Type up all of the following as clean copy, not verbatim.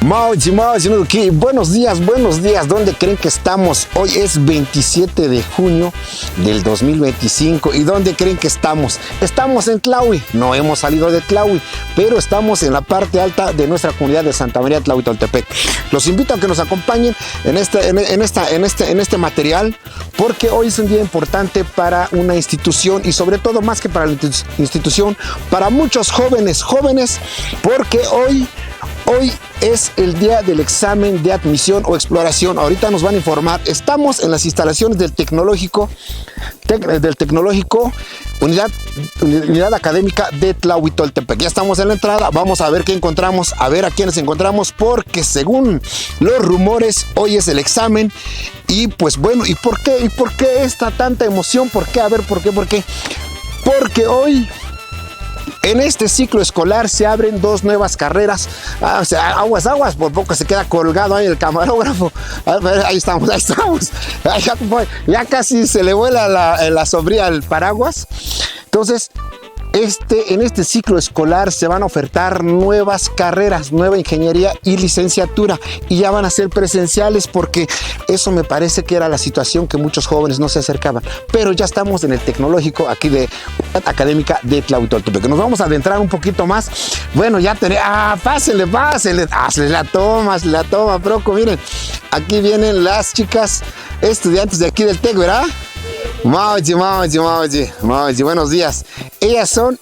Buenos días, ¿dónde creen que estamos? Hoy es 27 de junio del 2025. ¿Y dónde creen que estamos? Estamos en Tlahui, no hemos salido de Tlahui, pero estamos en la parte alta de nuestra comunidad de Santa María Tlahuitoltepec. Los invito a que nos acompañen en este material, porque hoy es un día importante para una institución y sobre todo, más que para la institución, para muchos jóvenes, porque hoy es el día del examen de admisión o exploración. Ahorita nos van a informar. Estamos en las instalaciones del Tecnológico Unidad Académica de Tlahuitoltepec. Ya estamos en la entrada, vamos a ver qué encontramos, a ver a quiénes encontramos, porque según los rumores, hoy es el examen. Y pues bueno, ¿y por qué? ¿Y por qué esta tanta emoción? ¿Por qué? A ver, ¿por qué? Porque hoy, en este ciclo escolar, se abren dos nuevas carreras. Aguas, por poco se queda colgado ahí el camarógrafo. A ver, ahí estamos. Ya casi se le vuela la sombría al paraguas. Entonces, en este ciclo escolar se van a ofertar nuevas carreras, nueva ingeniería y licenciatura, y ya van a ser presenciales, porque eso me parece que era la situación que muchos jóvenes no se acercaban. Pero ya estamos en el tecnológico aquí de Unidad Académica de Tlahuitoltepec. Nos vamos a adentrar un poquito más. Bueno, ya tenemos. Pásenle. Hazle la toma, Proco. Miren, aquí vienen las chicas estudiantes de aquí del TEC, ¿verdad? Mauji, buenos días. Ellas son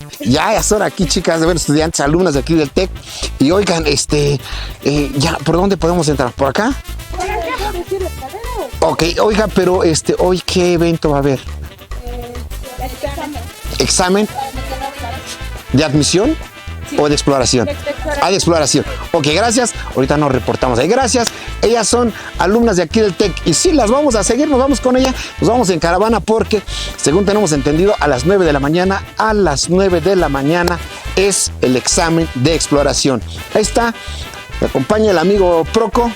aquí chicas, estudiantes, alumnas de aquí del TEC. Y oigan, ya, ¿por dónde podemos entrar? ¿Por acá? Por acá, por decir el Ok, oiga, pero hoy ¿qué evento va a haber? ¿Examen de admisión o de exploración? De exploración. Ok, gracias. Ahorita nos reportamos ahí. Gracias. Ellas son alumnas de aquí del TEC. Y sí, las vamos a seguir. Nos vamos con ella. Nos vamos en caravana porque, según tenemos entendido, a las 9 de la mañana, es el examen de exploración. Ahí está. Me acompaña el amigo Proco.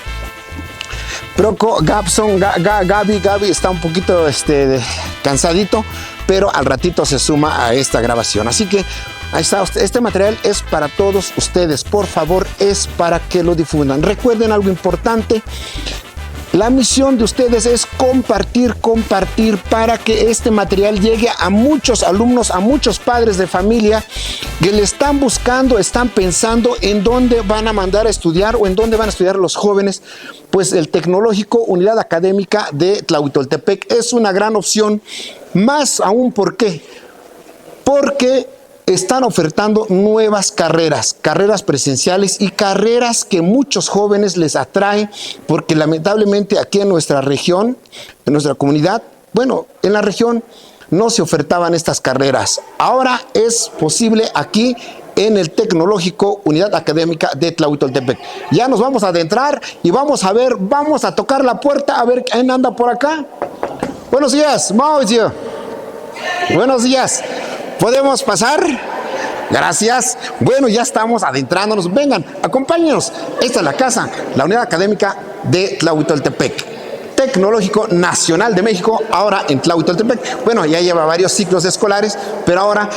Gaby está un poquito cansadito, pero al ratito se suma a esta grabación. Así que ahí está, este material es para todos ustedes. Por favor, es para que lo difundan. Recuerden algo importante. La misión de ustedes es compartir para que este material llegue a muchos alumnos, a muchos padres de familia que le están buscando, están pensando en dónde van a mandar a estudiar o en dónde van a estudiar los jóvenes. Pues el Tecnológico Unidad Académica de Tlahuitoltepec es una gran opción. Más aún, ¿por qué? Porque están ofertando nuevas carreras presenciales y carreras que muchos jóvenes les atraen, porque lamentablemente aquí en nuestra región, en nuestra comunidad, en la región no se ofertaban estas carreras. Ahora es posible aquí en el Tecnológico Unidad Académica de Tlahuitoltepec. Ya nos vamos a adentrar y vamos a tocar la puerta a ver quién anda por acá. Buenos días, Mauricio. Buenos días. ¿Podemos pasar? Gracias. Bueno, ya estamos adentrándonos. Vengan, acompáñenos. Esta es la casa, la Unidad Académica de Tlahuitoltepec. Tecnológico Nacional de México, ahora en Tlahuitoltepec. Bueno, ya lleva varios ciclos escolares, pero ahora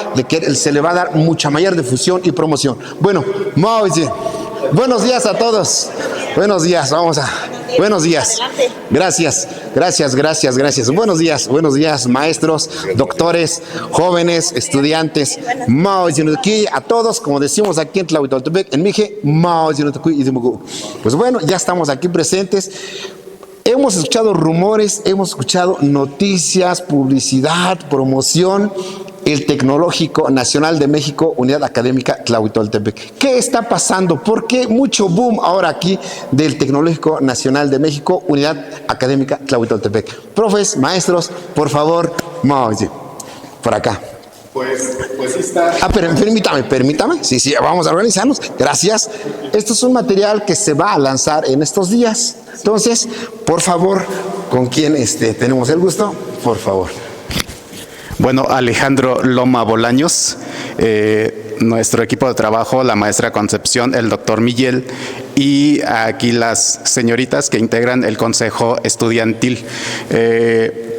se le va a dar mucha mayor difusión y promoción. Bueno, buenos días a todos. Buenos días, buenos días. Gracias. Buenos días, maestros, doctores, jóvenes, estudiantes. A todos, como decimos aquí en Tlahuitoltepec, en Mije, pues bueno, ya estamos aquí presentes. Hemos escuchado rumores, hemos escuchado noticias, publicidad, promoción. El Tecnológico Nacional de México, Unidad Académica Tlahuitoltepec. ¿Qué está pasando? ¿Por qué mucho boom ahora aquí del Tecnológico Nacional de México, Unidad Académica Tlahuitoltepec? Profes, maestros, por favor, por acá. Pues está. Permítame. Sí, vamos a organizarnos. Gracias. Esto es un material que se va a lanzar en estos días. Entonces, por favor, ¿con quién tenemos el gusto? Por favor. Bueno, Alejandro Loma Bolaños, nuestro equipo de trabajo, la maestra Concepción, el doctor Miguel y aquí las señoritas que integran el consejo estudiantil.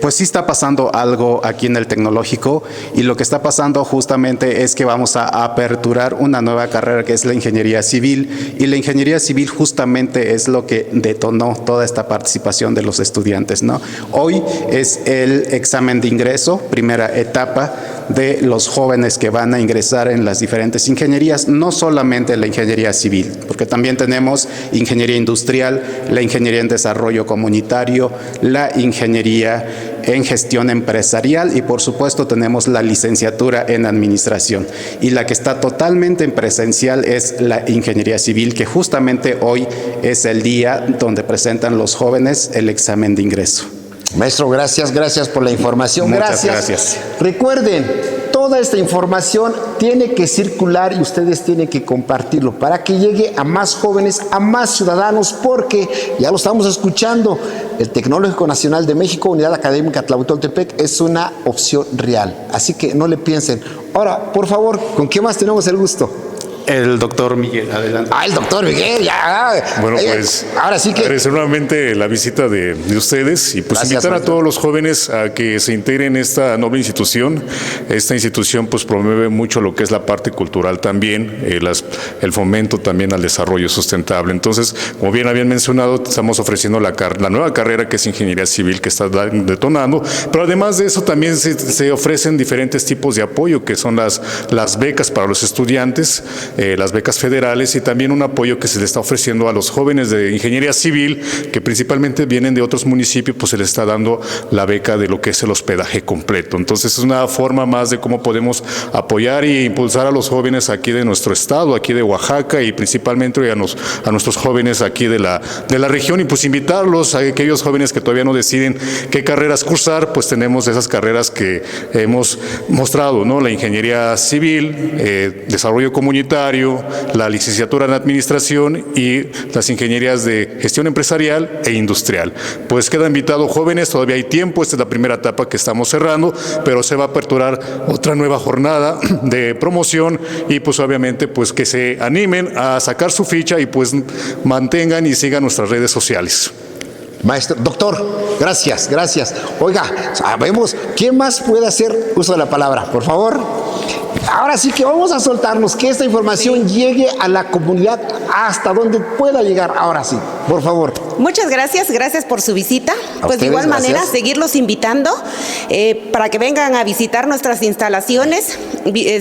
pues sí está pasando algo aquí en el tecnológico, y lo que está pasando justamente es que vamos a aperturar una nueva carrera que es la ingeniería civil, y la ingeniería civil justamente es lo que detonó toda esta participación de los estudiantes, ¿no? Hoy es el examen de ingreso, primera etapa de los jóvenes que van a ingresar en las diferentes ingenierías, no solamente la ingeniería civil, porque también tenemos ingeniería industrial, la ingeniería en desarrollo comunitario, la ingeniería en gestión empresarial y por supuesto tenemos la licenciatura en administración. Y la que está totalmente en presencial es la ingeniería civil, que justamente hoy es el día donde presentan los jóvenes el examen de ingreso. Maestro, gracias por la información. Muchas gracias. Recuerden, toda esta información tiene que circular y ustedes tienen que compartirlo para que llegue a más jóvenes, a más ciudadanos, porque ya lo estamos escuchando, el Tecnológico Nacional de México, Unidad Académica Tlahuitoltepec, es una opción real. Así que no le piensen. Ahora, por favor, ¿con qué más tenemos el gusto? El doctor Miguel, adelante. El doctor Miguel, ya. Bueno, pues ahora sí que agradecer nuevamente la visita de ustedes y pues Gracias, invitar maestro. a todos los jóvenes a que se integren en esta noble institución. Esta institución pues promueve mucho lo que es la parte cultural también, el fomento también al desarrollo sustentable. Entonces, como bien habían mencionado, estamos ofreciendo la nueva carrera que es Ingeniería Civil, que está detonando, pero además de eso también se ofrecen diferentes tipos de apoyo, que son las becas para los estudiantes, las becas federales, y también un apoyo que se le está ofreciendo a los jóvenes de ingeniería civil, que principalmente vienen de otros municipios, pues se les está dando la beca de lo que es el hospedaje completo. Entonces es una forma más de cómo podemos apoyar e impulsar a los jóvenes aquí de nuestro estado, aquí de Oaxaca, y principalmente a nuestros jóvenes aquí de la región, y pues invitarlos a aquellos jóvenes que todavía no deciden qué carreras cursar. Pues tenemos esas carreras que hemos mostrado, ¿no? La ingeniería civil, desarrollo comunitario, la licenciatura en administración y las ingenierías de gestión empresarial e industrial. Pues queda invitado jóvenes, todavía hay tiempo, esta es la primera etapa que estamos cerrando, pero se va a aperturar otra nueva jornada de promoción, y pues obviamente pues que se animen a sacar su ficha y pues mantengan y sigan nuestras redes sociales. Maestro, doctor, gracias. Oiga, sabemos, ¿quién más puede hacer uso de la palabra? Por favor. Ahora sí que vamos a soltarnos, que esta información llegue a la comunidad hasta donde pueda llegar. Ahora sí, por favor. Muchas gracias por su visita. Pues de ustedes, igual manera, gracias. seguirlos invitando para que vengan a visitar nuestras instalaciones,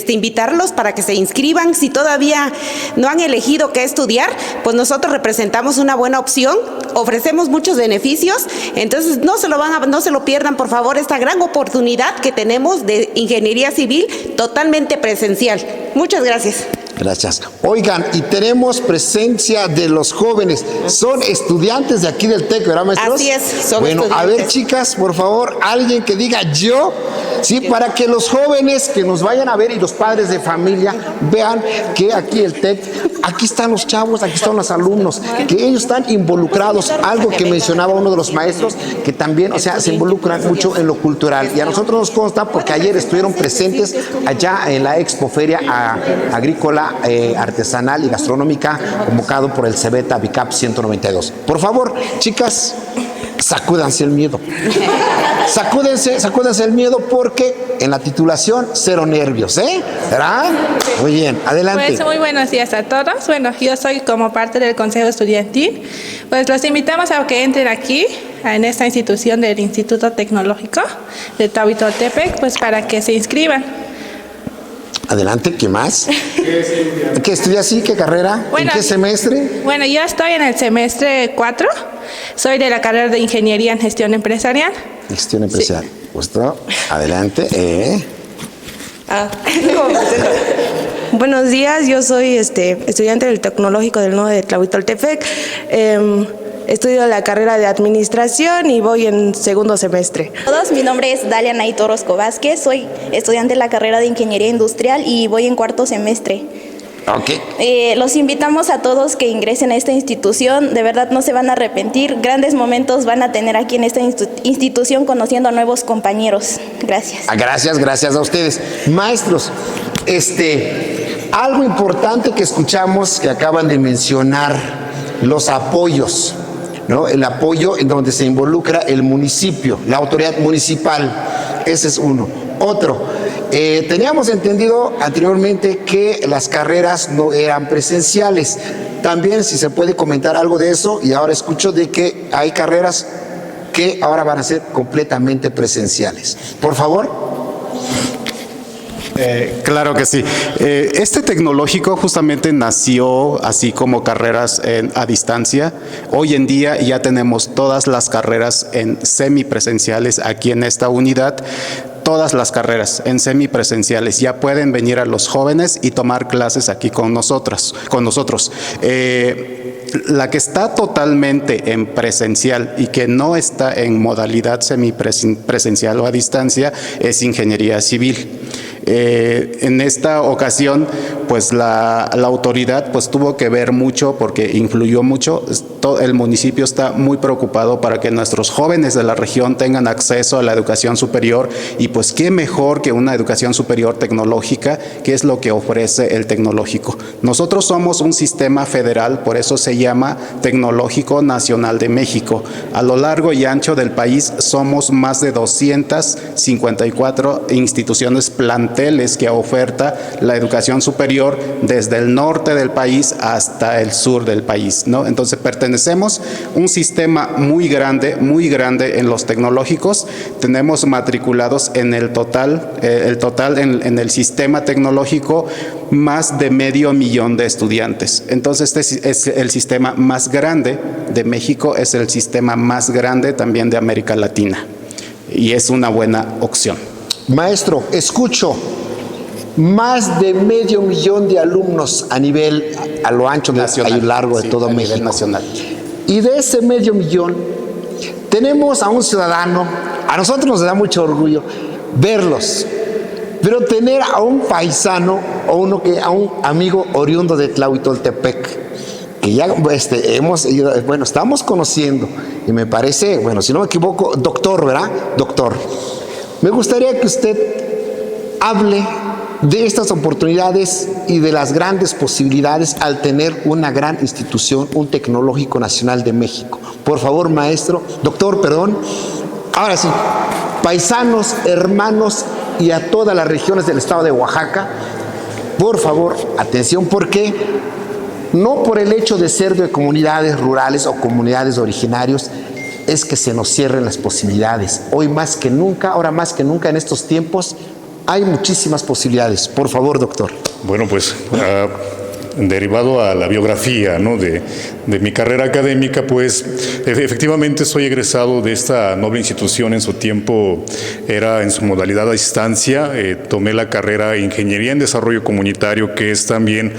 invitarlos para que se inscriban. Si todavía no han elegido qué estudiar, pues nosotros representamos una buena opción, ofrecemos muchos beneficios, entonces no se lo pierdan, por favor, esta gran oportunidad que tenemos de ingeniería civil totalmente presencial. Muchas gracias. Gracias. Oigan, y tenemos presencia de los jóvenes. Son estudiantes de aquí del TEC, ¿verdad, maestros? Así es, son Bueno, a ver, estudiantes. chicas, por favor, alguien que diga yo, sí, para que los jóvenes que nos vayan a ver y los padres de familia vean que aquí el TEC, aquí están los chavos, aquí están los alumnos, que ellos están involucrados. Algo que mencionaba uno de los maestros, que también, o sea, se involucran mucho en lo cultural. Y a nosotros nos consta porque ayer estuvieron presentes allá en la Expoferia Agrícola, Artesanal y Gastronómica, convocado por el Cebeta BICAP 192. Por favor, chicas, sacúdanse el miedo. Sacúdense el miedo, porque en la titulación cero nervios, ¿eh? ¿Verdad? Muy bien, adelante. Pues muy buenos días a todos. Bueno, yo soy como parte del Consejo Estudiantil. Pues los invitamos a que entren aquí, en esta institución del Instituto Tecnológico de Tlahuitoltepec, pues para que se inscriban. Adelante, ¿qué más? ¿Qué estudia así? ¿Qué carrera? Bueno, ¿En qué semestre? Bueno, yo estoy en el semestre 4. Soy de la carrera de Ingeniería en Gestión Empresarial. Gestión empresarial. Justo, adelante. Buenos días, yo soy estudiante del Tecnológico del Nodo de Tlahuitoltepec. Estudio la carrera de Administración y voy en segundo semestre. Todos, mi nombre es Dalia Naito Orozco Vázquez, soy estudiante de la carrera de Ingeniería Industrial y voy en cuarto semestre. Ok. Los invitamos a todos que ingresen a esta institución, de verdad no se van a arrepentir, grandes momentos van a tener aquí en esta institución conociendo a nuevos compañeros. Gracias. Gracias a ustedes. Maestros, algo importante que escuchamos que acaban de mencionar, los apoyos. ¿no? El apoyo en donde se involucra el municipio, la autoridad municipal. Ese es uno. Otro, teníamos entendido anteriormente que las carreras no eran presenciales. También, si se puede comentar algo de eso, y ahora escucho de que hay carreras que ahora van a ser completamente presenciales. Por favor. Claro que sí. Este tecnológico justamente nació así como carreras a distancia. Hoy en día ya tenemos todas las carreras en semipresenciales aquí en esta unidad. Todas las carreras en semipresenciales. Ya pueden venir a los jóvenes y tomar clases aquí con nosotros. La que está totalmente en presencial y que no está en modalidad semipresencial o a distancia es ingeniería civil. En esta ocasión, pues la autoridad pues tuvo que ver mucho porque influyó mucho. El municipio está muy preocupado para que nuestros jóvenes de la región tengan acceso a la educación superior y pues qué mejor que una educación superior tecnológica, que es lo que ofrece el tecnológico. Nosotros somos un sistema federal, por eso se llama Tecnológico Nacional de México. A lo largo y ancho del país somos más de 254 instituciones planteles que oferta la educación superior desde el norte del país hasta el sur del país, ¿no? Entonces pertenecemos a un sistema muy grande en los tecnológicos. Tenemos matriculados en el total en el sistema tecnológico más de 500,000 de estudiantes. Entonces este es el sistema más grande de México, es el sistema más grande también de América Latina y es una buena opción. Maestro, escucho, más de 500,000 de alumnos a lo ancho nacional, y largo de todo México. Nacional. Y de ese 500,000 tenemos a un ciudadano, a nosotros nos da mucho orgullo verlos, pero tener a un paisano o a un amigo oriundo de Tlahuitoltepec, que ya estamos conociendo, y me parece, bueno, si no me equivoco, doctor, ¿verdad? Doctor. Me gustaría que usted hable de estas oportunidades y de las grandes posibilidades al tener una gran institución, un Tecnológico Nacional de México. Por favor, maestro, doctor, perdón. Ahora sí, paisanos, hermanos y a todas las regiones del estado de Oaxaca, por favor, atención, porque no por el hecho de ser de comunidades rurales o comunidades originarios, es que se nos cierren las posibilidades. Hoy más que nunca, ahora más que nunca en estos tiempos, hay muchísimas posibilidades. Por favor, doctor. Bueno, pues derivado a la biografía, ¿no?, de mi carrera académica, pues efectivamente soy egresado de esta noble institución. En su tiempo era en su modalidad a distancia. Tomé la carrera de Ingeniería en Desarrollo Comunitario, que es también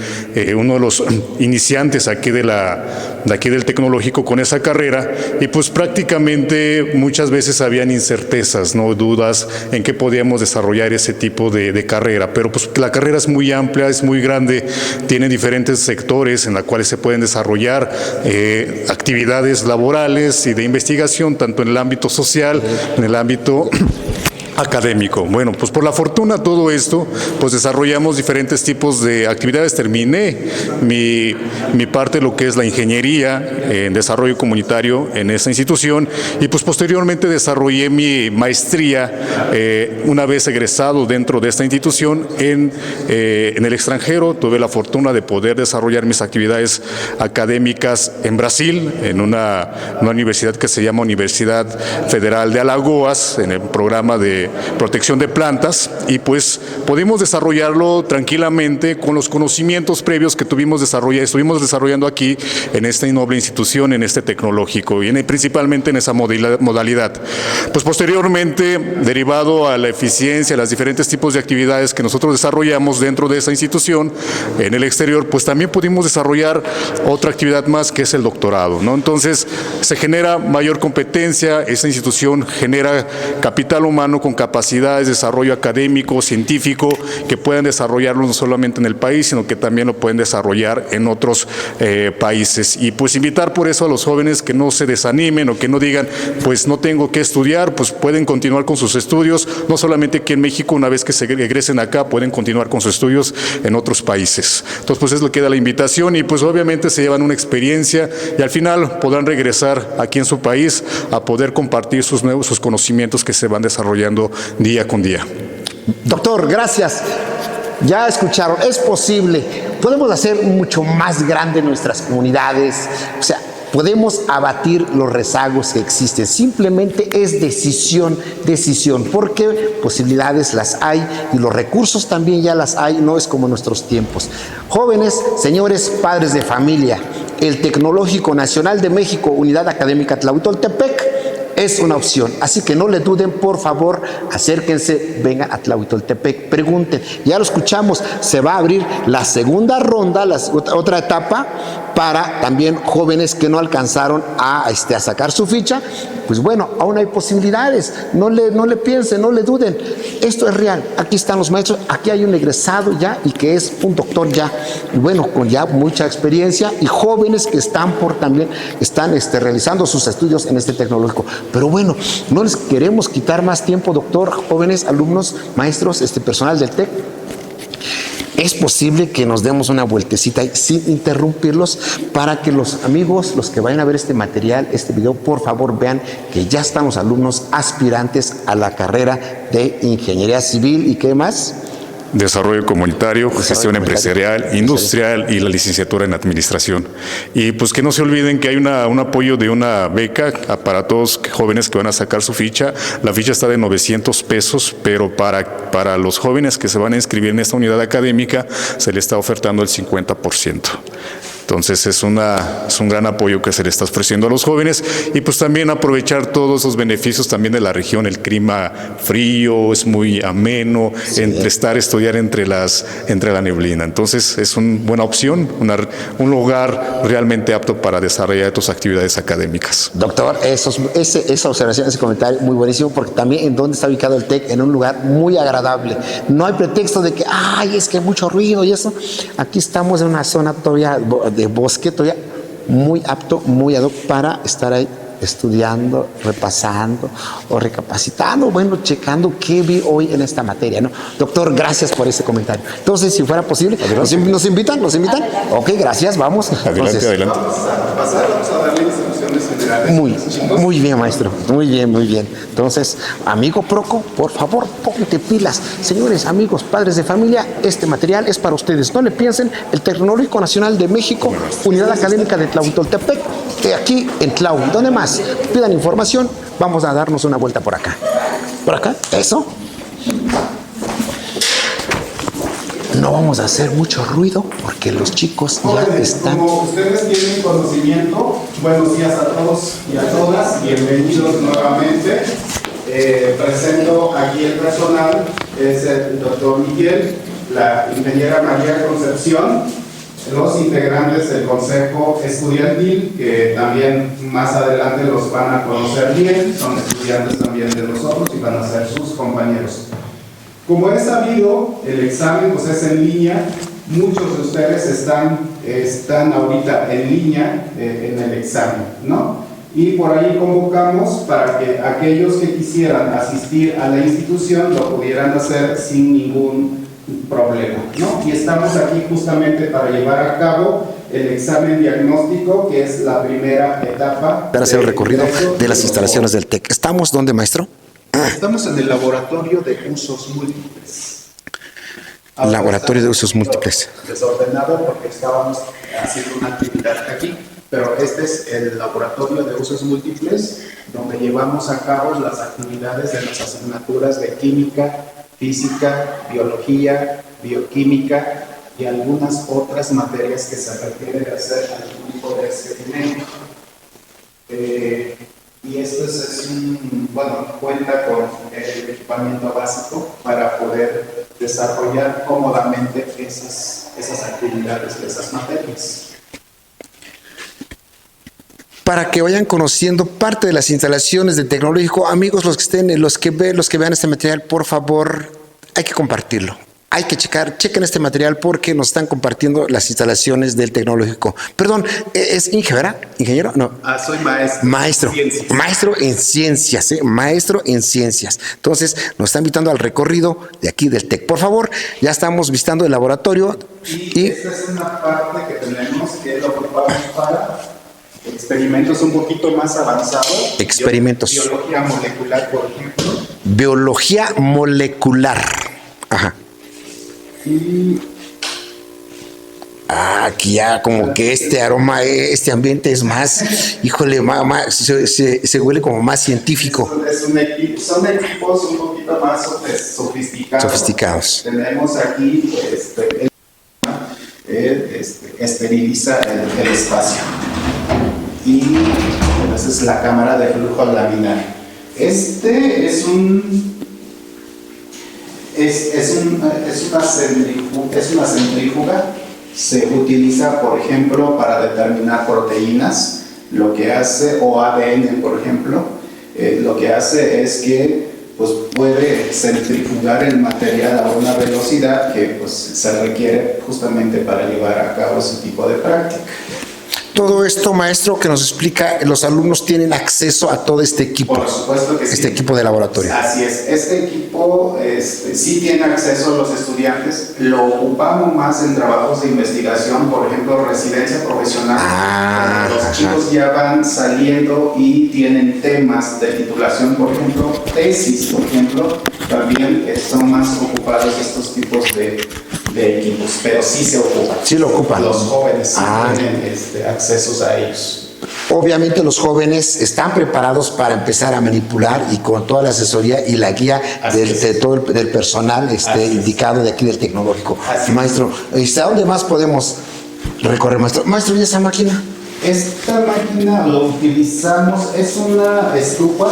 uno de los iniciantes aquí del tecnológico con esa carrera, y pues prácticamente muchas veces habían incertezas, ¿no?, dudas en qué podíamos desarrollar ese tipo de carrera, pero pues la carrera es muy amplia, es muy grande, tiene diferentes sectores en los cuales se pueden desarrollar actividades laborales y de investigación, tanto en el ámbito social, en el ámbito académico. Bueno, pues por la fortuna todo esto, pues desarrollamos diferentes tipos de actividades. Terminé mi parte de lo que es la ingeniería en desarrollo comunitario en esta institución, y pues posteriormente desarrollé mi maestría una vez egresado dentro de esta institución en el extranjero. Tuve la fortuna de poder desarrollar mis actividades académicas en Brasil, en una universidad que se llama Universidad Federal de Alagoas, en el programa de protección de plantas, y pues pudimos desarrollarlo tranquilamente con los conocimientos previos que estuvimos desarrollando aquí en esta noble institución, en este tecnológico, y principalmente en esa modalidad. Pues posteriormente, derivado a la eficiencia, a los diferentes tipos de actividades que nosotros desarrollamos dentro de esa institución, en el exterior, pues también pudimos desarrollar otra actividad más, que es el doctorado, ¿no? Entonces se genera mayor competencia, esta institución genera capital humano con con capacidades, desarrollo académico, científico, que puedan desarrollarlo no solamente en el país, sino que también lo pueden desarrollar en otros países. Y pues invitar por eso a los jóvenes que no se desanimen o que no digan, pues no tengo que estudiar, pues pueden continuar con sus estudios, no solamente aquí en México, una vez que se egresen acá, pueden continuar con sus estudios en otros países. Entonces, pues es lo que da la invitación y pues obviamente se llevan una experiencia y al final podrán regresar aquí en su país a poder compartir sus conocimientos que se van desarrollando día con día. Doctor, gracias. Ya escucharon, es posible. Podemos hacer mucho más grande nuestras comunidades. O sea, podemos abatir los rezagos que existen. Simplemente es decisión, porque posibilidades las hay y los recursos también ya las hay, no es como en nuestros tiempos. Jóvenes, señores, padres de familia, el Tecnológico Nacional de México, Unidad Académica Tlahuitoltepec, es una opción, así que no le duden, por favor, acérquense, vengan a Tlahuitoltepec, pregunten. Ya lo escuchamos, se va a abrir la segunda ronda, otra etapa, para también jóvenes que no alcanzaron a sacar su ficha. Pues bueno, aún hay posibilidades, no le piensen, no le duden, esto es real, aquí están los maestros, aquí hay un egresado ya y que es un doctor ya, y bueno, con ya mucha experiencia, y jóvenes que están realizando sus estudios en este tecnológico. Pero bueno, no les queremos quitar más tiempo, doctor, jóvenes, alumnos, maestros, personal del TEC. Es posible que nos demos una vueltecita sin interrumpirlos para que los amigos, los que vayan a ver este material, este video, por favor vean que ya están los alumnos aspirantes a la carrera de Ingeniería Civil y ¿qué más? Desarrollo comunitario, gestión empresarial, industrial y la licenciatura en administración. Y pues que no se olviden que hay un apoyo de una beca para todos jóvenes que van a sacar su ficha. La ficha está de 900 pesos, pero para los jóvenes que se van a inscribir en esta unidad académica se le está ofertando el 50%. Entonces es un gran apoyo que se le está ofreciendo a los jóvenes y pues también aprovechar todos esos beneficios también de la región. El clima frío, es muy ameno, sí. Estudiar entre la neblina. Entonces es una buena opción, un lugar realmente apto para desarrollar tus actividades académicas. Doctor, esa observación, ese comentario muy buenísimo, porque también en donde está ubicado el TEC, en un lugar muy agradable. No hay pretexto de que, es que hay mucho ruido y eso. Aquí estamos en una zona todavía de bosque, todavía muy apto, muy ad hoc para estar ahí estudiando, repasando o recapacitando, bueno, checando qué vi hoy en esta materia, ¿no? Doctor, gracias por ese comentario. Entonces, si fuera posible, ¿nos invitan? Ok, gracias, vamos. Entonces, adelante. Vamos a darle instrucciones generales. Muy bien, maestro, muy bien. Entonces, amigo Proco, por favor, ponte pilas. Señores, amigos, padres de familia, este material es para ustedes. No le piensen, el Tecnológico Nacional de México, Unidad Académica de Tlahuitoltepec, aquí en Tlau. ¿Dónde más? Pidan información, vamos a darnos una vuelta por acá. ¿Por acá? Eso. No vamos a hacer mucho ruido porque los chicos ya están. Como ustedes tienen conocimiento, buenos días a todos y a todas, bienvenidos nuevamente. Presento aquí el personal, es el doctor Miguel, la ingeniera María Concepción, los integrantes del Consejo Estudiantil, que también más adelante los van a conocer bien, son estudiantes también de nosotros y van a ser sus compañeros. Como es sabido, el examen pues es en línea, muchos de ustedes están ahorita en línea en el examen, ¿no? Y por ahí convocamos para que aquellos que quisieran asistir a la institución lo pudieran hacer sin ningún problema, ¿no? Y estamos aquí justamente para llevar a cabo el examen diagnóstico, que es la primera etapa. Para hacer el recorrido de las instalaciones del TEC. ¿Estamos dónde, maestro? Estamos en el laboratorio de usos múltiples. Laboratorio de usos múltiples. Desordenado porque estábamos haciendo una actividad aquí, pero este es el laboratorio de usos múltiples, donde llevamos a cabo las actividades de las asignaturas de química, física, biología, bioquímica y algunas otras materias que se requiere hacer algún tipo de experimento. Y esto cuenta con el equipamiento básico para poder desarrollar cómodamente esas actividades de esas materias. para que vayan conociendo parte de las instalaciones del tecnológico. Amigos, los que vean este material, por favor, hay que compartirlo. Hay que chequen este material porque nos están compartiendo las instalaciones del tecnológico. Perdón, ¿es ¿verdad? ¿Ingeniero? No. Soy maestro. Maestro en ciencias, maestro en ciencias. Entonces, nos está invitando al recorrido de aquí del TEC. Por favor, ya estamos visitando el laboratorio. Y esta es una parte que tenemos que lo ocupamos para experimentos un poquito más avanzados. Experimentos. Biología molecular, por ejemplo. Biología molecular. Ajá. Y aquí ya como que este aroma, este ambiente es más, híjole, se huele como más científico. Son equipos un poquito más sofisticados. Tenemos aquí, esteriliza el espacio. Y esa es la cámara de flujo laminar. Este es una centrífuga. Se utiliza, por ejemplo, para determinar proteínas, lo que hace, o ADN, por ejemplo, lo que hace es que pues, puede centrifugar el material a una velocidad que pues, se requiere justamente para llevar a cabo ese tipo de práctica. Todo esto, maestro, que nos explica, los alumnos tienen acceso a todo este equipo. Por supuesto que sí. Este equipo de laboratorio. Así es. Este equipo sí tiene acceso a los estudiantes. Lo ocupamos más en trabajos de investigación, por ejemplo, residencia profesional. Los chicos ya van saliendo y tienen temas de titulación, por ejemplo, tesis, por ejemplo, también son más ocupados estos tipos de equipos, pero sí se ocupan. Sí lo ocupan. Los jóvenes sí tienen accesos a ellos. Obviamente los jóvenes están preparados para empezar a manipular y con toda la asesoría y la guía de todo el personal indicado de aquí del tecnológico. Maestro, ¿a dónde más podemos recorrer, maestro? Maestro, ¿y esa máquina? Esta máquina lo utilizamos, es una estufa,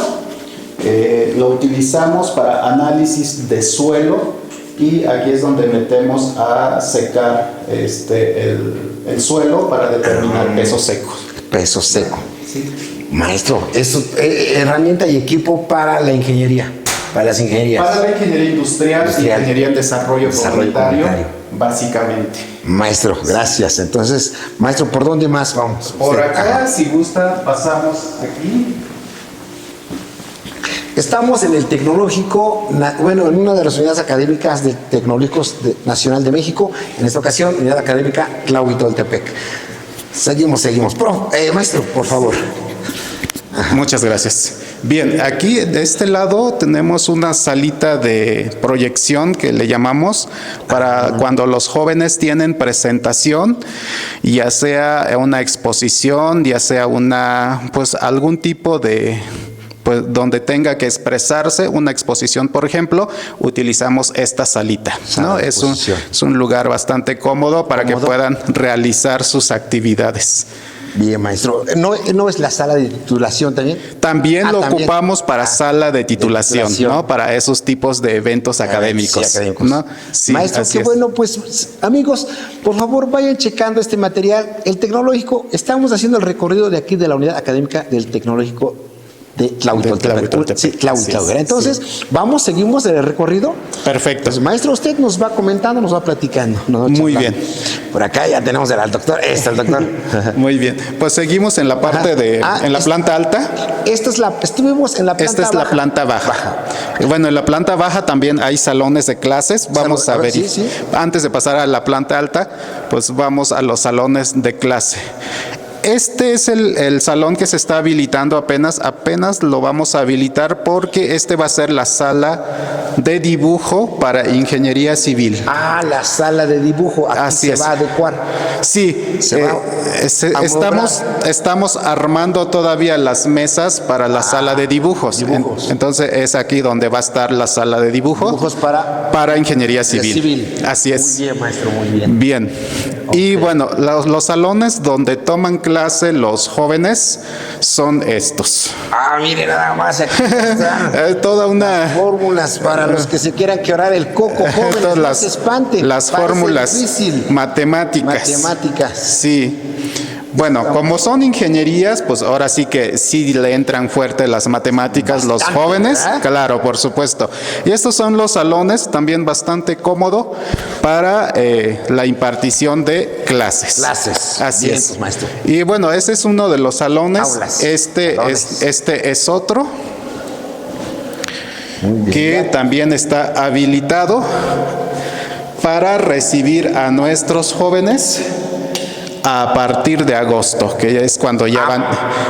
lo utilizamos para análisis de suelo. Y aquí es donde metemos a secar el suelo para determinar peso seco. Peso seco. Sí. Maestro, es herramienta y equipo para la ingeniería, para las ingenierías. Para la ingeniería industrial. Ingeniería en desarrollo comunitario, básicamente. Maestro, gracias. Entonces, maestro, ¿por dónde más vamos? Por acá, si gusta, pasamos aquí. Estamos en el Tecnológico, en una de las unidades académicas de Tecnológicos Nacional de México, en esta ocasión, unidad académica Tlahuitoltepec. Seguimos. Maestro, por favor. Muchas gracias. Bien, aquí de este lado tenemos una salita de proyección que le llamamos para cuando los jóvenes tienen presentación, ya sea una exposición, ya sea algún tipo de donde tenga que expresarse una exposición, por ejemplo, utilizamos esta salita, ¿no? Es un lugar bastante cómodo para que puedan realizar sus actividades. Bien, maestro. ¿No es la sala de titulación también? También lo ocupamos para sala de titulación, ¿no? Para esos tipos de eventos académicos. Sí, académicos. ¿No? Sí, maestro, qué bueno, pues, amigos, por favor, vayan checando este material. El tecnológico, estamos haciendo el recorrido de aquí de la unidad académica del tecnológico de Tlahuitoltepec. Sí, Tlahuitoltepec. Entonces, seguimos el recorrido. Perfecto. Pues, maestro, usted nos va comentando, nos va platicando. Muy bien. Por acá ya tenemos al doctor. El doctor. Muy bien. Pues seguimos en la parte en la planta alta. Estuvimos en la planta baja. Esta es la planta baja. Bueno, en la planta baja también hay salones de clases. Vamos a ver. Sí. Antes de pasar a la planta alta, pues vamos a los salones de clase. Este es el salón que se está habilitando apenas lo vamos a habilitar porque va a ser la sala de dibujo para ingeniería civil. La sala de dibujo, aquí así se va a adecuar. Sí, estamos armando todavía las mesas para la sala de dibujos. Entonces es aquí donde va a estar la sala de dibujos para ingeniería civil. Así es. Muy bien, maestro, muy bien. Bien. Okay. Y bueno, los salones donde toman clase los jóvenes son estos. Mire nada más, aquí están toda una fórmulas para los que se quieran quebrar el coco, jóvenes, las fórmulas matemáticas. Sí. Bueno, como son ingenierías, pues ahora sí que sí le entran fuerte las matemáticas los jóvenes, ¿verdad? Claro, por supuesto. Y estos son los salones, también bastante cómodo para la impartición de clases. Clases. Así Bien, es. pues, maestro. Y bueno, ese es uno de los salones. Aulas. Este es otro Muy bien. que también está habilitado para recibir a nuestros jóvenes a partir de agosto, que es cuando ya van,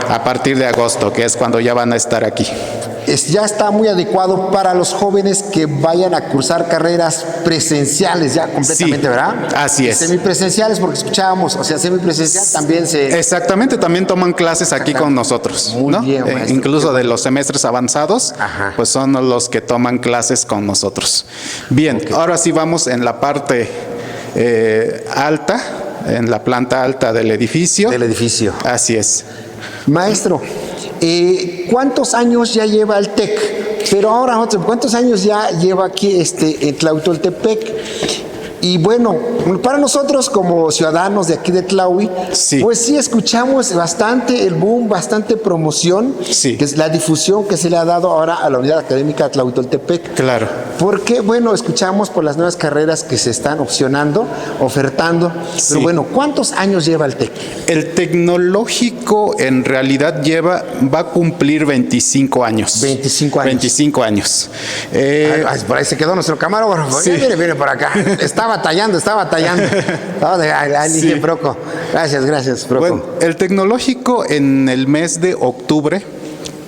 a partir de agosto, que es cuando ya van a estar aquí. Ya está muy adecuado para los jóvenes que vayan a cursar carreras presenciales ya completamente, Sí, ¿verdad? así es. Semipresenciales, porque escuchábamos, o sea, semipresencial también se... Exactamente, también toman clases aquí con nosotros, Muy ¿no? bien, maestro. Incluso de los semestres avanzados, Ajá. pues son los que toman clases con nosotros. Bien, ahora sí vamos en la parte alta, en la planta alta del edificio. Del edificio. Así es. Maestro, ¿cuántos años ya lleva el TEC? Pero ahora, ¿cuántos años ya lleva aquí en Tlahuitoltepec? Y bueno, para nosotros como ciudadanos de aquí de Tlahui, Sí. pues sí escuchamos bastante el boom, bastante promoción, Sí. que es la difusión que se le ha dado ahora a la Unidad Académica de Tlahuitoltepec. Claro. Porque, bueno, escuchamos por las nuevas carreras que se están opcionando, ofertando. Sí. Pero bueno, ¿cuántos años lleva el TEC? El tecnológico en realidad va a cumplir 25 años. 25 años. 25 años. Por ahí se quedó nuestro camarógrafo. Sí. Viene por acá. Está batallando. Sí. Proco. Gracias, Proco. Bueno, el tecnológico en el mes de octubre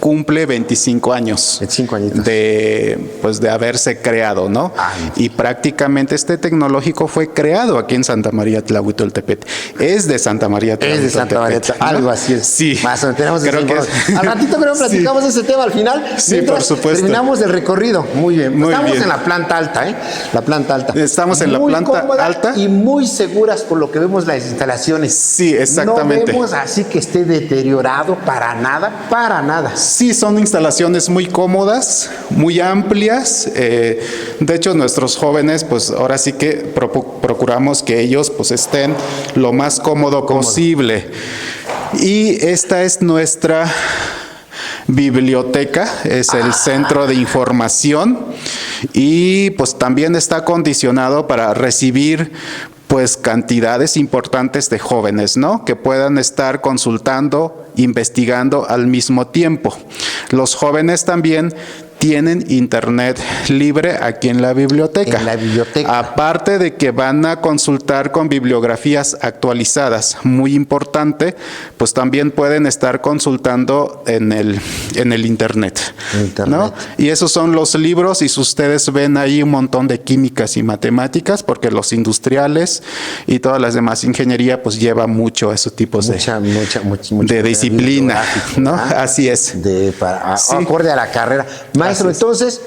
cumple 25 años 25 añitos. de haberse creado, ¿no? Ay. Y prácticamente este tecnológico fue creado aquí en Santa María Tlahuitoltepec. Es de Santa María Tlahuitoltepec. Es de Santa María, ¿no? algo así es. Sí. Más o menos tenemos Creo esa que información. Al ratito creo que platicamos de ese tema al final. Sí, mientras por supuesto. Terminamos el recorrido. Muy bien. Muy Estamos bien. en la planta alta, ¿eh? La planta alta. Estamos en la Muy planta cómoda alta. y muy seguras por lo que vemos las instalaciones. Sí, exactamente. No vemos así que esté deteriorado para nada, para nada. Sí, son instalaciones muy cómodas, muy amplias. De hecho, nuestros jóvenes, pues ahora sí que procuramos que ellos pues estén lo más cómodo posible. Y esta es nuestra biblioteca, es el centro de información y pues también está acondicionado para recibir pues cantidades importantes de jóvenes, ¿no? Que puedan estar consultando, investigando al mismo tiempo. Los jóvenes también tienen internet libre aquí en la biblioteca. En la biblioteca. Aparte de que van a consultar con bibliografías actualizadas, muy importante, pues también pueden estar consultando en el internet, ¿no? Y esos son los libros, y si ustedes ven ahí un montón de químicas y matemáticas, porque los industriales y todas las demás ingeniería pues lleva mucho esos tipos de disciplina, ¿no? Así es. Acorde a la carrera. Maestro, entonces,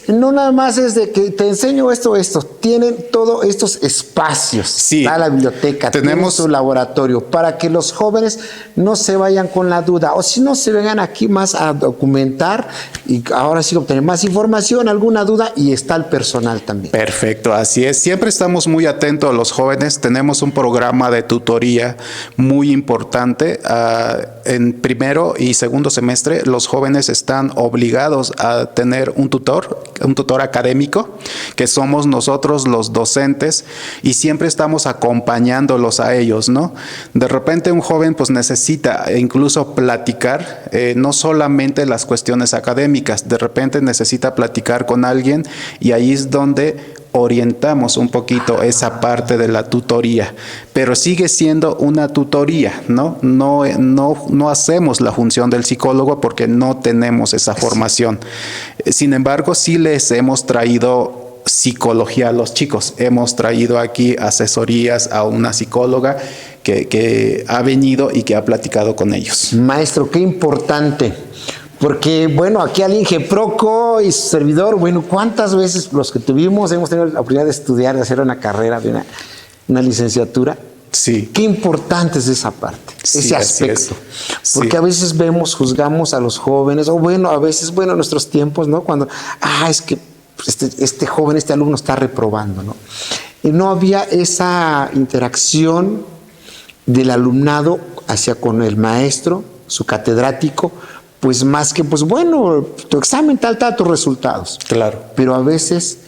no nada más es de que te enseño esto, tienen todos estos espacios. Sí. Está la biblioteca, tenemos su laboratorio, para que los jóvenes no se vayan con la duda, o si no se vengan aquí más a documentar y ahora sí obtener más información, alguna duda, y está el personal también. Perfecto, así es. Siempre estamos muy atentos a los jóvenes. Tenemos un programa de tutoría muy importante. En primero y segundo semestre, los jóvenes están obligados a tener un tutor académico, que somos nosotros los docentes, y siempre estamos acompañándolos a ellos, ¿no? De repente un joven pues necesita incluso platicar, no solamente las cuestiones académicas, de repente necesita platicar con alguien, y ahí es donde orientamos un poquito esa parte de la tutoría, pero sigue siendo una tutoría, ¿no? No hacemos la función del psicólogo porque no tenemos esa formación. Sin embargo, sí les hemos traído psicología a los chicos. Hemos traído aquí asesorías a una psicóloga que ha venido y que ha platicado con ellos. Maestro, qué importante. Porque, bueno, aquí al Inge Proco y su servidor, bueno, ¿cuántas veces los que hemos tenido la oportunidad de estudiar, de hacer una carrera, de una licenciatura? Sí. Qué importante es esa parte, sí, ese aspecto. Sí. Porque a veces juzgamos a los jóvenes, o bueno, a veces, en nuestros tiempos, ¿no? Cuando, es que este joven, este alumno está reprobando, ¿no? Y no había esa interacción del alumnado hacia con el maestro, su catedrático, pues más que, pues bueno, tu examen tal, tus resultados. Claro. Pero a veces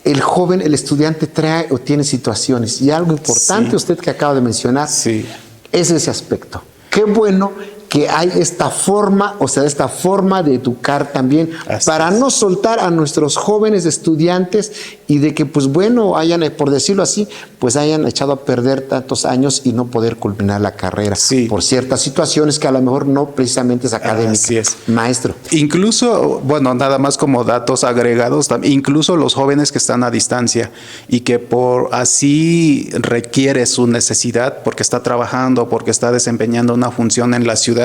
el joven, el estudiante trae o tiene situaciones. Y algo importante, usted que acaba de mencionar, es ese aspecto. Qué bueno que hay esta forma, o sea, esta forma de educar también, para no soltar a nuestros jóvenes estudiantes y de que, pues bueno, hayan, por decirlo así, pues hayan echado a perder tantos años y no poder culminar la carrera por ciertas situaciones que a lo mejor no precisamente es académica. Así es. Maestro. Incluso, bueno, nada más como datos agregados, incluso los jóvenes que están a distancia y que por así requiere su necesidad, porque está trabajando, porque está desempeñando una función en la ciudad,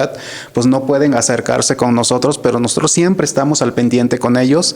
pues no pueden acercarse con nosotros, pero nosotros siempre estamos al pendiente con ellos,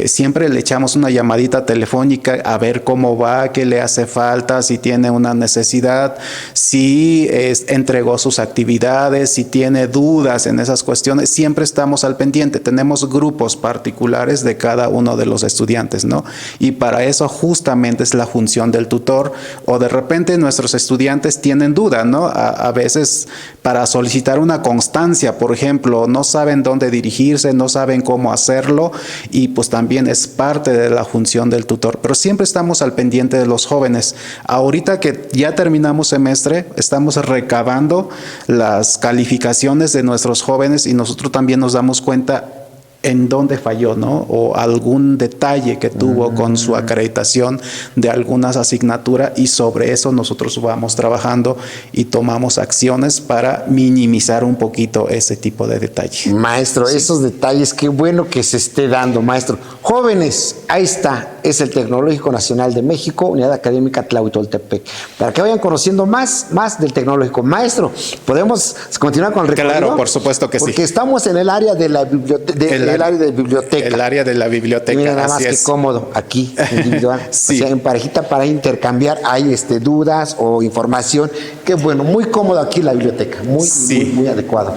siempre le echamos una llamadita telefónica a ver cómo va, qué le hace falta, si tiene una necesidad, si entregó sus actividades, si tiene dudas en esas cuestiones, siempre estamos al pendiente. Tenemos grupos particulares de cada uno de los estudiantes, ¿no? Y para eso justamente es la función del tutor, o de repente nuestros estudiantes tienen duda, ¿no? A veces para solicitar una constancia, por ejemplo, no saben dónde dirigirse, no saben cómo hacerlo, y pues también es parte de la función del tutor, pero siempre estamos al pendiente de los jóvenes. Ahorita que ya terminamos semestre, estamos recabando las calificaciones de nuestros jóvenes y nosotros también nos damos cuenta en dónde falló, ¿no? O algún detalle que tuvo con su acreditación de algunas asignaturas, y sobre eso nosotros vamos trabajando y tomamos acciones para minimizar un poquito ese tipo de detalles. Maestro, esos detalles, qué bueno que se esté dando, maestro. Jóvenes, ahí está, es el Tecnológico Nacional de México, Unidad Académica Tlahuitoltepec. Para que vayan conociendo más del Tecnológico. Maestro, ¿podemos continuar con el recorrido? Claro, por supuesto que sí. Porque estamos en el área de la biblioteca. El área de biblioteca. El área de la biblioteca. Mira, nada más que cómodo aquí, individual. O sea, en parejita para intercambiar hay dudas o información. Qué bueno, muy cómodo aquí la biblioteca, muy adecuado.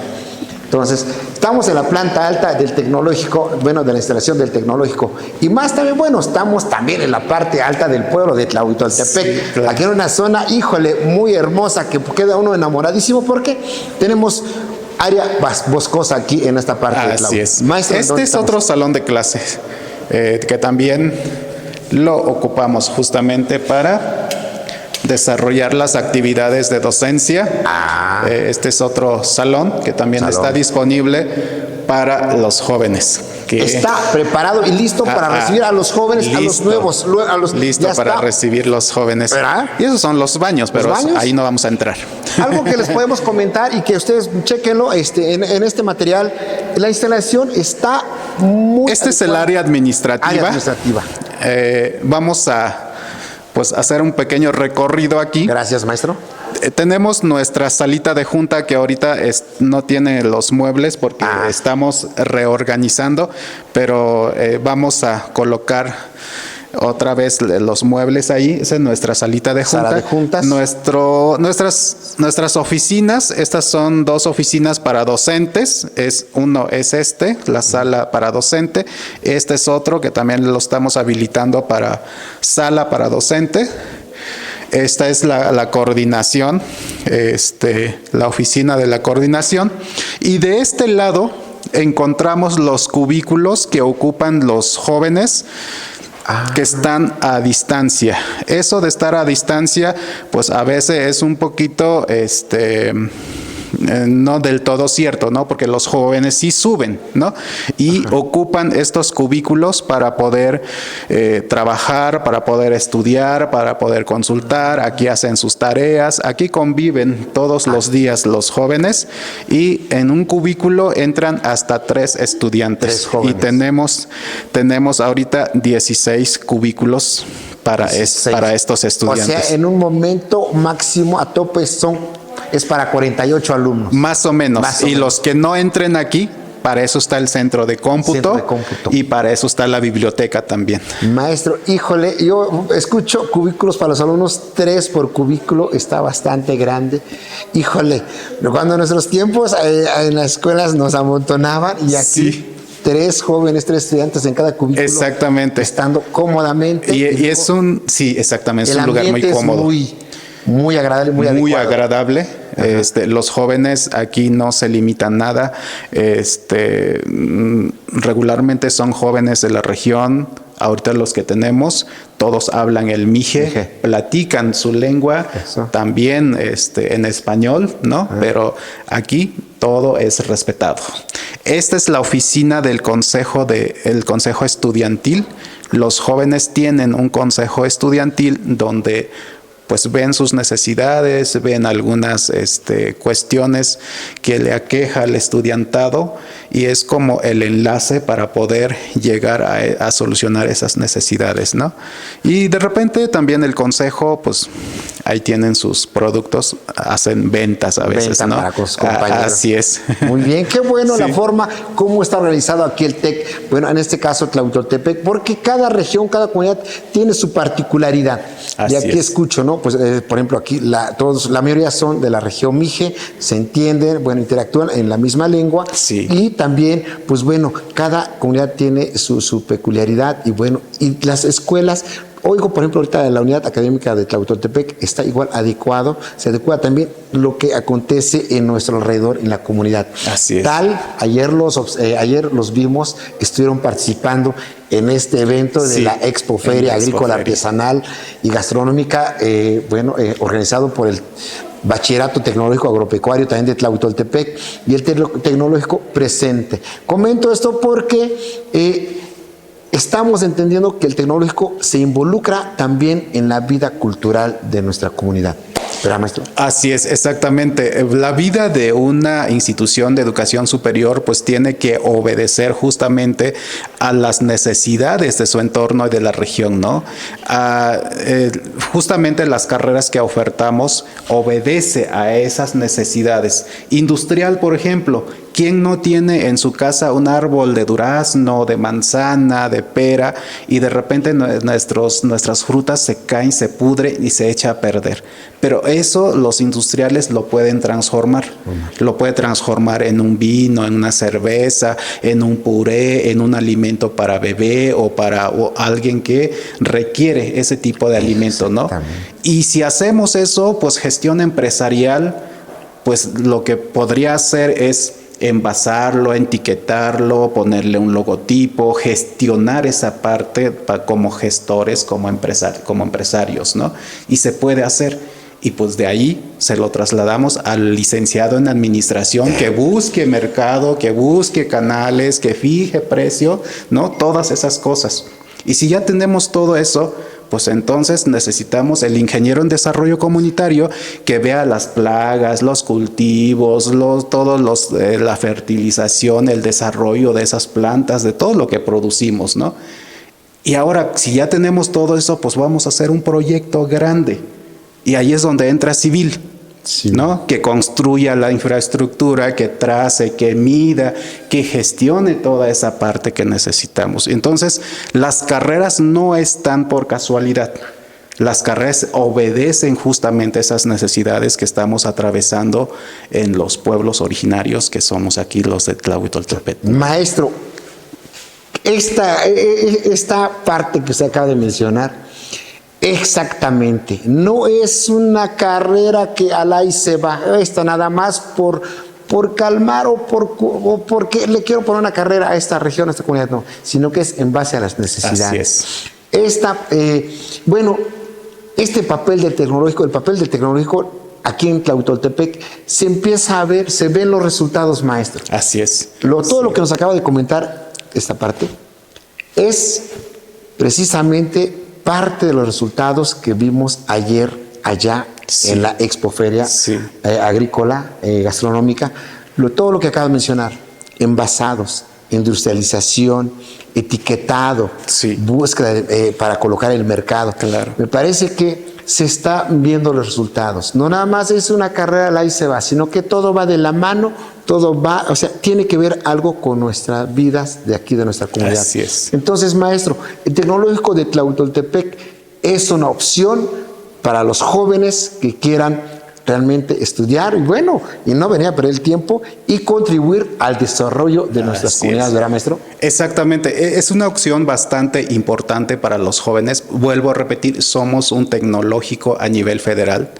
Entonces, estamos en la planta alta del Tecnológico, bueno, de la instalación del Tecnológico. Y más también, bueno, estamos también en la parte alta del pueblo de Tlahuitoltepec. Sí, claro. Aquí en una zona, híjole, muy hermosa, que queda uno enamoradísimo porque tenemos área boscosa aquí en esta parte de Tlahuitoltepec. Así es. Maestro, este es otro salón de clases que también lo ocupamos justamente para desarrollar las actividades de docencia. Este es otro salón que también está disponible para los jóvenes. Está preparado y listo para recibir a los jóvenes, a los nuevos. Listo para recibir los jóvenes. ¿Verdad? Y esos son los baños, pero ahí no vamos a entrar. Algo que les podemos comentar y que ustedes chequenlo en este material, la instalación está muy... Este es el área administrativa. Vamos a hacer un pequeño recorrido aquí. Gracias, maestro. Tenemos nuestra salita de junta que ahorita no tiene los muebles porque estamos reorganizando, pero vamos a colocar otra vez los muebles ahí. Esa es nuestra salita de junta. Sala de juntas. Nuestras oficinas, estas son 2 oficinas para docentes. Uno es la sala para docente. Este es otro que también lo estamos habilitando para sala para docente. Esta es la coordinación, la oficina de la coordinación. Y de este lado encontramos los cubículos que ocupan los jóvenes que están a distancia. Eso de estar a distancia, pues a veces es un poquito, no del todo cierto, ¿no? Porque los jóvenes sí suben, ¿no? Y ocupan estos cubículos para poder trabajar, para poder estudiar, para poder consultar. Aquí hacen sus tareas, aquí conviven todos los días los jóvenes, y en un cubículo entran hasta 3 estudiantes. Y tenemos ahorita 16 cubículos para estos estudiantes. O sea, en un momento máximo a tope es para 48 alumnos. Más o menos. Y los que no entren aquí, para eso está el centro de cómputo. Y para eso está la biblioteca también. Maestro, híjole, yo escucho cubículos para los alumnos, 3 por cubículo, está bastante grande. Híjole, cuando en nuestros tiempos en las escuelas nos amontonaban y aquí... 3 jóvenes, 3 estudiantes en cada cubículo. Exactamente. Estando cómodamente. Y es exactamente, es un lugar muy cómodo. Muy agradable, muy adecuado. agradable. Los jóvenes aquí no se limitan nada. Regularmente son jóvenes de la región. Ahorita los que tenemos, todos hablan el mije, platican su lengua, también en español, ¿no? Pero aquí todo es respetado. Esta es la oficina del consejo estudiantil. Los jóvenes tienen un consejo estudiantil donde pues ven sus necesidades, ven algunas cuestiones que le aqueja al estudiantado y es como el enlace para poder llegar a solucionar esas necesidades, ¿no? Y de repente también el consejo, pues ahí tienen sus productos, hacen ventas a veces, ¿no? Para sus compañeros. Así es. Muy bien, qué bueno la forma, cómo está organizado aquí el TEC, bueno, en este caso Tlahuitoltepec, porque cada región, cada comunidad tiene su particularidad. Y aquí escucho, ¿no? Pues, por ejemplo, aquí la mayoría son de la región Mije, se entienden, bueno, interactúan en la misma lengua. Sí. Y también, pues bueno, cada comunidad tiene su peculiaridad y bueno, y las escuelas. Oigo, por ejemplo, ahorita la unidad académica de Tlahuitoltepec está igual adecuado, se adecua también lo que acontece en nuestro alrededor, en la comunidad. Así es. Ayer los vimos, estuvieron participando en este evento de la Expoferia Agrícola, Artesanal y Gastronómica, organizado por el Bachillerato Tecnológico Agropecuario también de Tlahuitoltepec y el Tecnológico presente. Comento esto porque estamos entendiendo que el tecnológico se involucra también en la vida cultural de nuestra comunidad. ¿Verdad, maestro? Así es, exactamente. La vida de una institución de educación superior pues tiene que obedecer justamente a las necesidades de su entorno y de la región, ¿no? Justamente las carreras que ofertamos obedece a esas necesidades. Industrial, por ejemplo, ¿quién no tiene en su casa un árbol de durazno, de manzana, de pera y de repente nuestras frutas se caen, se pudren y se echa a perder? Pero eso los industriales lo pueden transformar. Lo puede transformar en un vino, en una cerveza, en un puré, en un alimento para bebé o para alguien que requiere ese tipo de alimento, ¿no? Y si hacemos eso, pues gestión empresarial, pues lo que podría hacer es envasarlo, etiquetarlo, ponerle un logotipo, gestionar esa parte como gestores, como empresarios, ¿no? Y se puede hacer. Y pues de ahí se lo trasladamos al licenciado en administración que busque mercado, que busque canales, que fije precio, ¿no? Todas esas cosas. Y si ya tenemos todo eso, pues entonces necesitamos el ingeniero en desarrollo comunitario que vea las plagas, los cultivos, la fertilización, el desarrollo de esas plantas, de todo lo que producimos, ¿no? Y ahora, si ya tenemos todo eso, pues vamos a hacer un proyecto grande. Y ahí es donde entra civil, ¿no? Que construya la infraestructura, que trace, que mida, que gestione toda esa parte que necesitamos. Entonces, las carreras no están por casualidad. Las carreras obedecen justamente esas necesidades que estamos atravesando en los pueblos originarios que somos aquí los de Tlahuitoltepec. Maestro, esta parte que usted acaba de mencionar, exactamente, no es una carrera que al ahí se va, esta nada más por calmar o porque le quiero poner una carrera a esta región, a esta comunidad, no, sino que es en base a las necesidades. Así es. Este papel del tecnológico, aquí en Tlahuitoltepec se empieza a ver, se ven los resultados, maestro. Así es. Todo lo que nos acaba de comentar esta parte es precisamente parte de los resultados que vimos ayer allá en la Expoferia Agrícola, Gastronómica. Todo lo que acabo de mencionar, envasados, industrialización, etiquetado, búsqueda para colocar en el mercado. Claro. Me parece que se están viendo los resultados. No nada más es una carrera, la y se va, sino que todo va de la mano, todo va, o sea, tiene que ver algo con nuestras vidas de aquí, de nuestra comunidad. Así es. Entonces, maestro, el tecnológico de Tlahuitoltepec es una opción para los jóvenes que quieran realmente estudiar y no venir a perder el tiempo y contribuir al desarrollo de nuestras comunidades, ¿verdad, maestro? Exactamente, es una opción bastante importante para los jóvenes. Vuelvo a repetir, somos un tecnológico a nivel federal,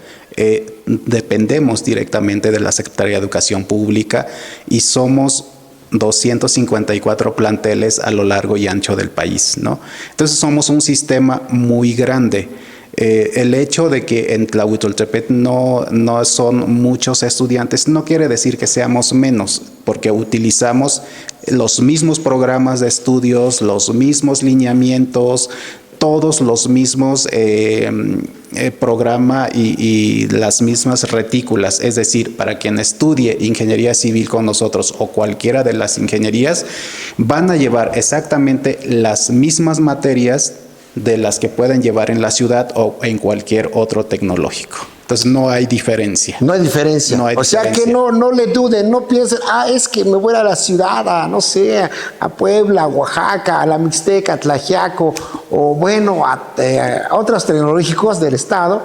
dependemos directamente de la Secretaría de Educación Pública y somos 254 planteles a lo largo y ancho del país, ¿no? Entonces somos un sistema muy grande. El hecho de que en Tlahuitoltepec no son muchos estudiantes no quiere decir que seamos menos, porque utilizamos los mismos programas de estudios, los mismos lineamientos, todos los mismos programa y las mismas retículas. Es decir, para quien estudie ingeniería civil con nosotros o cualquiera de las ingenierías, van a llevar exactamente las mismas materias de las que pueden llevar en la ciudad o en cualquier otro tecnológico. Entonces no hay diferencia. No hay diferencia. No hay sea diferencia. que no le duden, no piensen, es que me voy a la ciudad, no sé, a Puebla, a Oaxaca, a la Mixteca, a Tlaxiaco, o a otros tecnológicos del estado,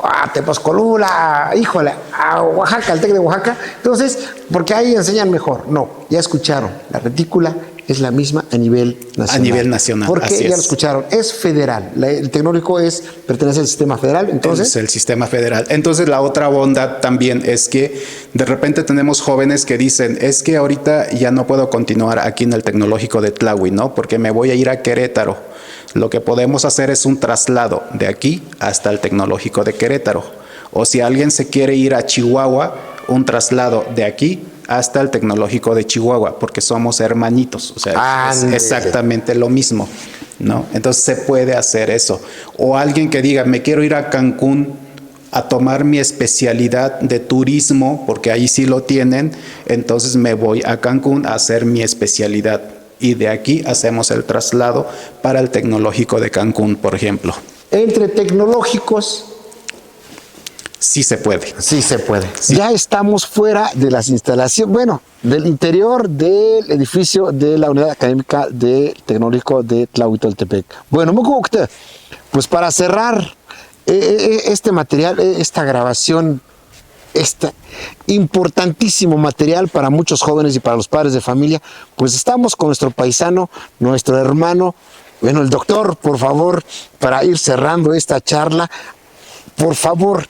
a Tepozcolula, a Oaxaca, al TEC de Oaxaca. Entonces, porque ahí enseñan mejor. No, ya escucharon, la retícula es la misma a nivel nacional. A nivel nacional, porque así ya es. lo escucharon, es federal. El tecnológico pertenece al sistema federal, entonces. Es el sistema federal. Entonces la otra bondad también es que de repente tenemos jóvenes que dicen, es que ahorita ya no puedo continuar aquí en el tecnológico de Tlahui, ¿no? Porque me voy a ir a Querétaro. Lo que podemos hacer es un traslado de aquí hasta el tecnológico de Querétaro. O si alguien se quiere ir a Chihuahua, un traslado de aquí hasta el tecnológico de Chihuahua, porque somos hermanitos, o sea, es exactamente lo mismo, ¿no? Entonces se puede hacer eso. O alguien que diga, me quiero ir a Cancún a tomar mi especialidad de turismo, porque ahí sí lo tienen, entonces me voy a Cancún a hacer mi especialidad. Y de aquí hacemos el traslado para el tecnológico de Cancún, por ejemplo. Entre tecnológicos. Sí se puede. Sí se puede. Sí. Ya estamos fuera de las instalaciones, del interior del edificio de la Unidad Académica del Tecnológico de Tlahuitoltepec. Bueno, pues para cerrar este material, esta grabación, este importantísimo material para muchos jóvenes y para los padres de familia, pues estamos con nuestro paisano, nuestro hermano, el doctor, por favor, para ir cerrando esta charla, por favor,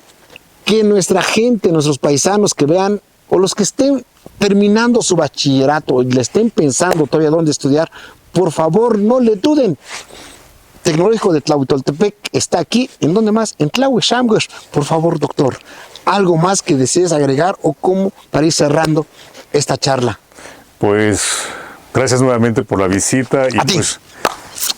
que nuestra gente, nuestros paisanos que vean, o los que estén terminando su bachillerato, y le estén pensando todavía dónde estudiar, por favor, no le duden. Tecnológico de Tlahuitoltepec está aquí, ¿en dónde más? En Tlahuixamguex. Por favor, doctor, ¿algo más que desees agregar o cómo para ir cerrando esta charla? Pues, gracias nuevamente por la visita. Y a ti.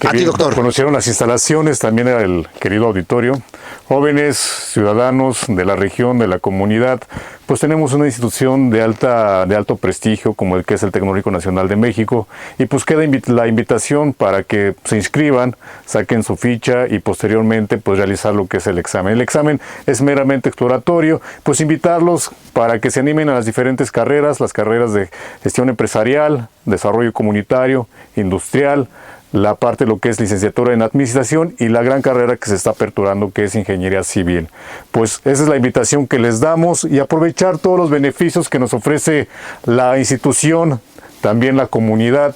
A ti, doctor. Conocieron las instalaciones, también el querido auditorio. Jóvenes, ciudadanos de la región, de la comunidad, pues tenemos una institución de alto prestigio como el que es el Tecnológico Nacional de México, y pues queda la invitación para que se inscriban, saquen su ficha y posteriormente pues realizar lo que es el examen. El examen es meramente exploratorio, pues invitarlos para que se animen a las diferentes carreras, las carreras de gestión empresarial, desarrollo comunitario, industrial, la parte de lo que es licenciatura en administración y la gran carrera que se está aperturando, que es ingeniería civil. Pues esa es la invitación que les damos, y aprovechar todos los beneficios que nos ofrece la institución, también la comunidad.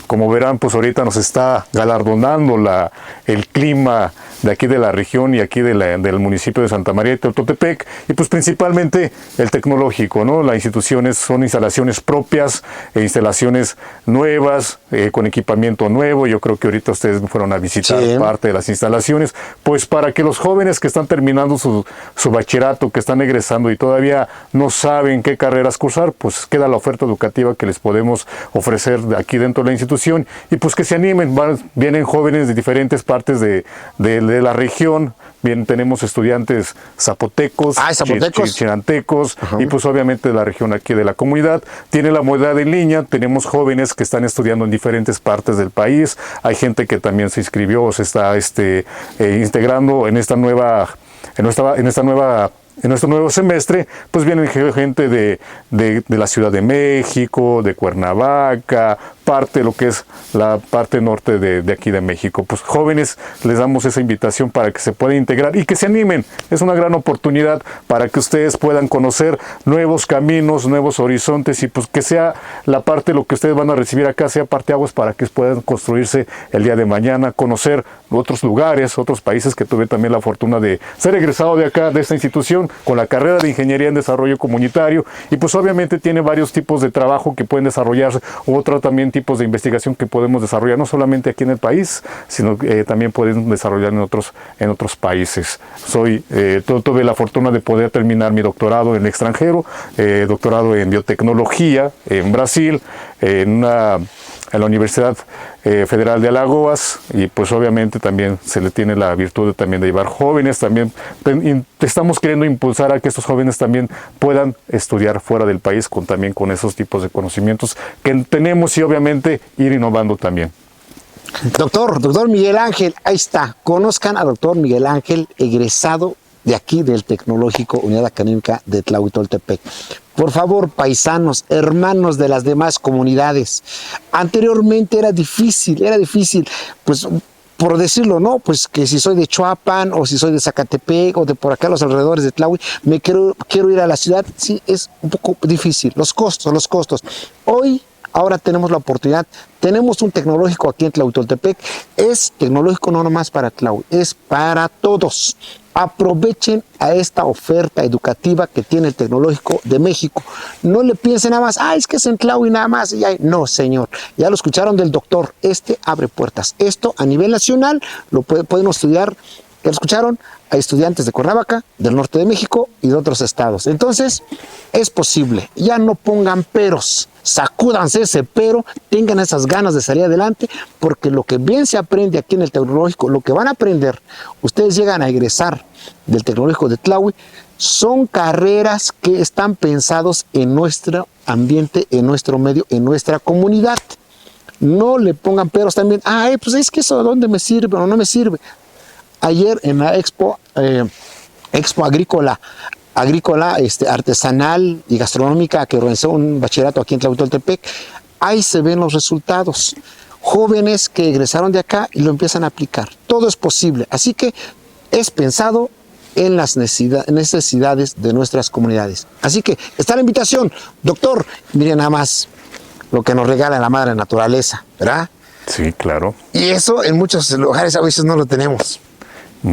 Como verán, pues ahorita nos está galardonando el clima de aquí de la región y aquí del municipio de Santa María de Teototepec, y pues principalmente el tecnológico, ¿no? Las instituciones son instalaciones propias, instalaciones nuevas, con equipamiento nuevo. Yo creo que ahorita ustedes fueron a visitar parte de las instalaciones, pues para que los jóvenes que están terminando su bachillerato, que están egresando y todavía no saben qué carreras cursar, pues queda la oferta educativa que les podemos ofrecer aquí dentro de la institución, y pues que se animen. Vienen jóvenes de diferentes partes de la región. Bien, tenemos estudiantes zapotecos, chinantecos, y pues obviamente de la región aquí de la comunidad. Tiene la modalidad en línea, tenemos jóvenes que están estudiando en diferentes partes del país. Hay gente que también se inscribió o se está integrando en nuestro nuevo semestre. Pues viene gente de la Ciudad de México, de Cuernavaca, parte, lo que es la parte norte de aquí de México. Pues jóvenes, les damos esa invitación para que se puedan integrar y que se animen. Es una gran oportunidad para que ustedes puedan conocer nuevos caminos, nuevos horizontes y pues que sea la parte, lo que ustedes van a recibir acá, sea parteaguas para que puedan construirse el día de mañana, conocer otros lugares, otros países, que tuve también la fortuna de ser egresado de acá, de esta institución, con la carrera de Ingeniería en Desarrollo Comunitario, y pues obviamente tiene varios tipos de trabajo que pueden desarrollarse, otros también tipos de investigación que podemos desarrollar, no solamente aquí en el país, sino también pueden desarrollar en otros países. Tuve la fortuna de poder terminar mi doctorado en el extranjero, doctorado en biotecnología en Brasil, en la Universidad Federal de Alagoas, y pues obviamente también se le tiene la virtud de llevar jóvenes. También estamos queriendo impulsar a que estos jóvenes también puedan estudiar fuera del país también con esos tipos de conocimientos que tenemos, y obviamente ir innovando también. Doctor Miguel Ángel, ahí está. Conozcan al doctor Miguel Ángel, egresado de aquí del Tecnológico Unidad Académica de Tlahuitoltepec. Por favor, paisanos, hermanos de las demás comunidades, anteriormente era difícil, pues por decirlo, ¿no? Pues que si soy de Chuapan o si soy de Zacatepec o de por acá los alrededores de Tlahui, quiero ir a la ciudad, sí, es un poco difícil, los costos. Ahora tenemos la oportunidad, tenemos un tecnológico aquí en Tlahuitoltepec, es tecnológico no nomás para Tlahui, es para todos. Aprovechen a esta oferta educativa que tiene el Tecnológico de México. No le piensen nada más, es que es en Tlahui nada más. No, señor, ya lo escucharon del doctor, abre puertas. Esto a nivel nacional lo pueden estudiar, ya lo escucharon, hay estudiantes de Cuernavaca, del norte de México y de otros estados. Entonces, es posible, ya no pongan peros, sacúdanse ese pero, tengan esas ganas de salir adelante, porque lo que bien se aprende aquí en el Tecnológico, lo que van a aprender, ustedes llegan a egresar del Tecnológico de Tlahui, son carreras que están pensados en nuestro ambiente, en nuestro medio, en nuestra comunidad. No le pongan peros también, pues es que eso ¿dónde me sirve o no me sirve? Ayer en la expo agrícola, artesanal y gastronómica que organizó un bachillerato aquí en Tlahuitoltepec, ahí se ven los resultados. Jóvenes que egresaron de acá y lo empiezan a aplicar. Todo es posible. Así que es pensado en las necesidades de nuestras comunidades. Así que está la invitación. Doctor, miren nada más lo que nos regala la madre naturaleza, ¿verdad? Sí, claro. Y eso en muchos lugares a veces no lo tenemos.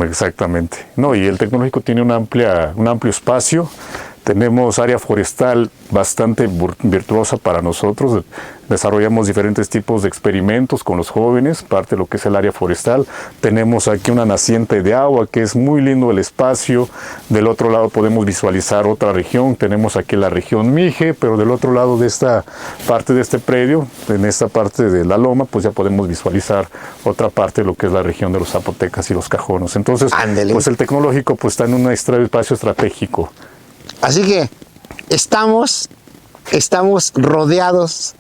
Exactamente. No, y el Tecnológico tiene un amplio espacio. Tenemos área forestal bastante virtuosa para nosotros. Desarrollamos diferentes tipos de experimentos con los jóvenes, parte de lo que es el área forestal. Tenemos aquí una naciente de agua, que es muy lindo el espacio. Del otro lado podemos visualizar otra región. Tenemos aquí la región Mije, pero del otro lado de esta parte de este predio, en esta parte de la loma, pues ya podemos visualizar otra parte de lo que es la región de los Zapotecas y los Cajonos. Entonces, pues el Tecnológico pues está en un espacio estratégico. Así que estamos rodeados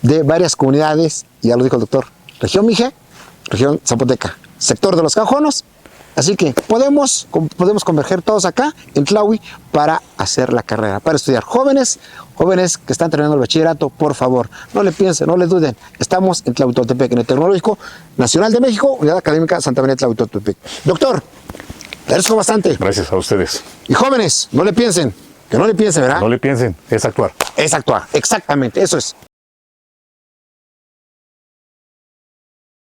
de varias comunidades, ya lo dijo el doctor, región Mije, región Zapoteca, sector de los Cajonos. Así que podemos converger todos acá en Tlahui para hacer la carrera, para estudiar. Jóvenes que están terminando el bachillerato, por favor, no le piensen, no le duden. Estamos en Tlahuitoltepec, en el Tecnológico Nacional de México, Unidad Académica Santa María Tlahuitoltepec. Doctor, le agradezco bastante. Gracias a ustedes. Y jóvenes, no le piensen, que no le piensen, ¿verdad? No le piensen, es actuar. Es actuar, exactamente, eso es.